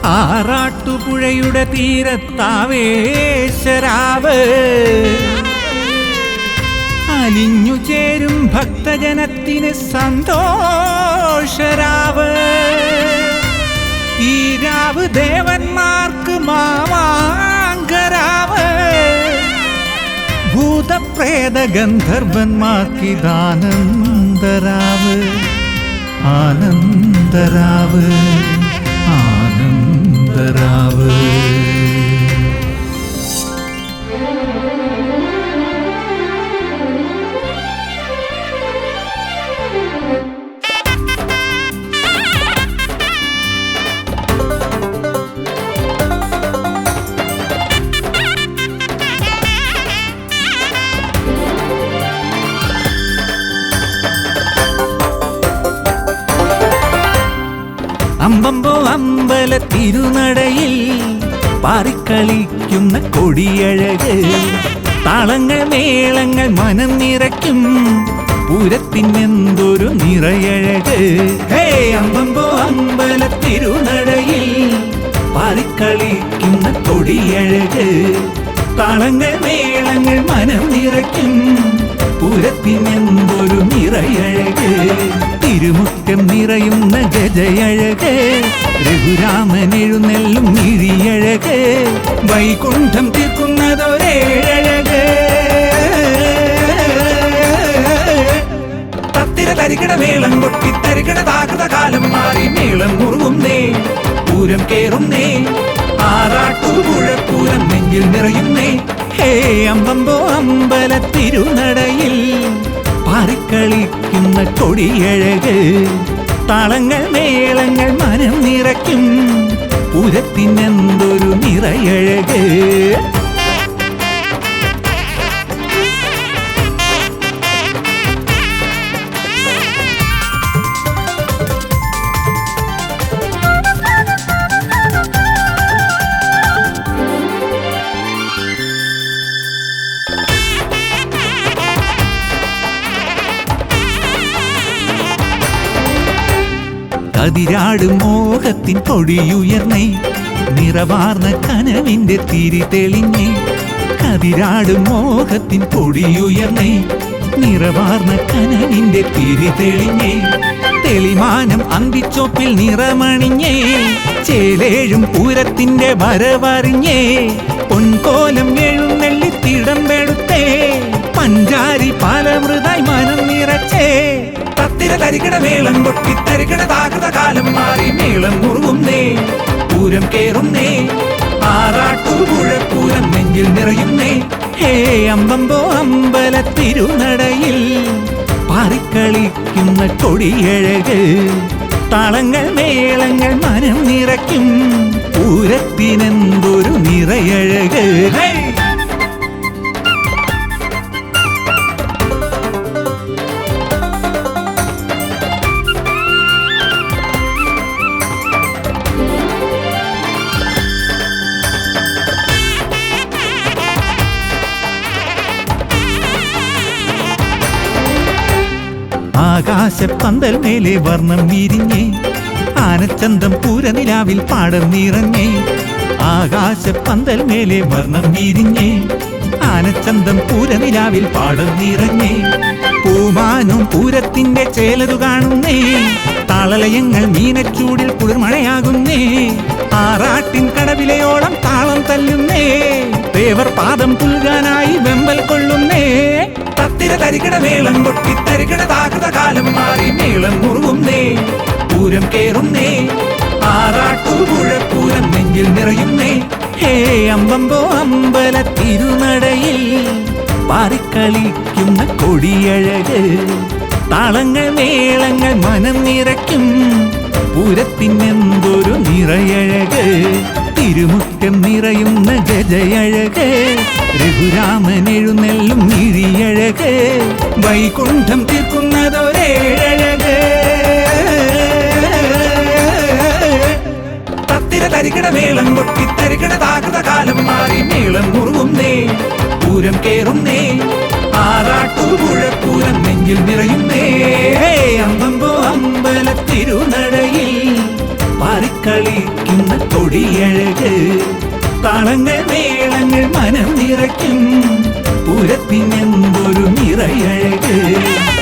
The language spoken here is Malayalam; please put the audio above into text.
ആറാട്ടുപുഴയുടെ തീരത്താവേശരാവ് അലിഞ്ഞു ചേരും ഭക്തജനത്തിന് സന്തോഷരാവ്. ഈ രാവ് ദേവന്മാർക്ക് മാമാങ്കരാവ്, ഭൂതപ്രേത ഗന്ധർവന്മാർക്കിതാനന്ദരാവ്. ആനന്ദരാവ് ആനന്ദരാവ്. അമ്പമ്പോ അമ്പല തിരുനടയിൽ പാറിക്കളിക്കുന്ന കൊടിയഴക്, താളങ്ങൾ മേളങ്ങൾ മനം നിറയ്ക്കും പൂരത്തിനെന്തൊരു നിറയഴക്. ഹേ അമ്പമ്പോ അമ്പല തിരുനടയിൽ പാറിക്കളിക്കുന്ന കൊടിയഴക്, താളങ്ങൾ മേളങ്ങൾ മനം നിറയ്ക്കും പൂരത്തിനെന്തൊരു നിറയഴക്. തിരുമുറ്റം നിറയുന്ന ഗജയഴക്, രഘുരാമൻ എഴുന്നെല്ലും മിഴിയഴക്, വൈകുണ്ഠം തീർക്കുന്നതൊരേഴഴക്. തത്തിര തരികിട മേളം കൊട്ടി തരികിട താകുത കാലം മാറി മേളം മുറുകുന്നേ, പൂരം കേറുന്നേ, ആറാട്ടുപുഴ പൂരം നെഞ്ചിൽ നിറയുന്നേ. ഹേ അമ്പമ്പോ അമ്പല തിരുനടയിൽ പാറിക്കളിക്കുന്ന കൊടിയഴക്, താളങ്ങൾ മേളങ്ങൾ മനം നിറയ്ക്കും പൂരത്തിനെന്തൊരു നിറയഴക്. കതിരാടും മോഹത്തിൻ കൊടിയുയർന്നേ, നിറവാർന്ന കനവിന്റെ തിരി തെളിഞ്ഞേ. കതിരാടും മോഹത്തിൻ കൊടിയുയർന്നേ, നിറവാർന്ന കനവിന്റെ തിരി തെളിഞ്ഞേ. തെളിമാനം അന്തിച്ചോപ്പിൽ നിറമണിഞ്ഞേ, ചേലേഴും പൂരത്തിന്റെ വരവറിഞ്ഞേ. പൊൻകോലം എഴുന്നള്ളി തിടമ്പെടുത്തേ, പഞ്ചാരി പാലമൃതായി മനം നിറച്ചേ. തത്തിര തരികിട മേളം കൊട്ടി തരികിട താകുത കാലം മാറി മേളം മുറുകുന്നേ, പൂരം കേറുന്നേ, ആറാട്ടുപുഴ പൂരം നെഞ്ചിൽ നിറയുന്നേ. ഹേ അമ്പമ്പോ അമ്പല തിരുനടയിൽ പാറിക്കളിക്കുന്ന കൊടിയഴക്, താളങ്ങൾ മേളങ്ങൾ മനം നിറയ്ക്കും പൂരത്തിനെന്തൊരു നിറയഴക്. ആകാശപ്പന്തൽ മേലെ വർണ്ണം വിരിഞ്ഞേ, ആനച്ചന്തം പൂരനിലാവിൽ പാടം നിറഞ്ഞേ. ആകാശപ്പന്തൽ മേലെ വർണ്ണം വിരിഞ്ഞേ, ആനച്ചന്തം പൂരനിലാവിൽ പാടം നിറഞ്ഞേ. പൂമാനും പൂരത്തിന്റെ ചേലതു കാണുന്നേ, താളലയങ്ങൾ മീനച്ചൂടിൽ കുളിർമഴയാകുന്നേ. ആറാട്ടിൻ കടവിലയോളം താളം തല്ലുന്നേ, ദേവർ പാദം പുൽകാനായി വെമ്പൽ കൊള്ളുന്നേ. തത്തിര തരികിട മേളം കൊട്ടി തരികിട താകുത കാലം മാറി മേളം മുറുകുന്നേ, പൂരം കേറുന്നേ, ആറാട്ടുപുഴ പൂരം നെഞ്ചിൽ നിറയുന്നേ. ഹേ അമ്പമ്പോ അമ്പല തിരുനടയിൽ പാറിക്കളിക്കുന്ന കൊടിയഴക്, താളങ്ങൾ മേളങ്ങൾ മനം നിറയ്ക്കും പൂരത്തിനെന്തൊരു നിറയഴക്. തിരുമുറ്റം നിറയുന്ന ഗജയഴക്, രഘുരാമൻ എഴുന്നെല്ലും മിഴിയഴക്, വൈകുണ്ഠം തീർക്കുന്നതൊരേഴഴക്. തത്തിര തരികിട മേളം കൊട്ടി തരികിട താകുത കാലം മാറി മേളം മുറുകുന്നേ, പൂരം കേറുന്നേ, ആറാട്ടുപുഴ പൂരം നെഞ്ചിൽ നിറയുന്നേ. അമ്പമ്പോ അമ്പല തിരുനടയിൽ പാറി കളിക്കുന്ന കൊടിയഴക്. താളങ്ങൾ മേളങ്ങൾ മനം നിറയ്ക്കും പൂരത്തിനെന്തൊരു നിറയഴക്.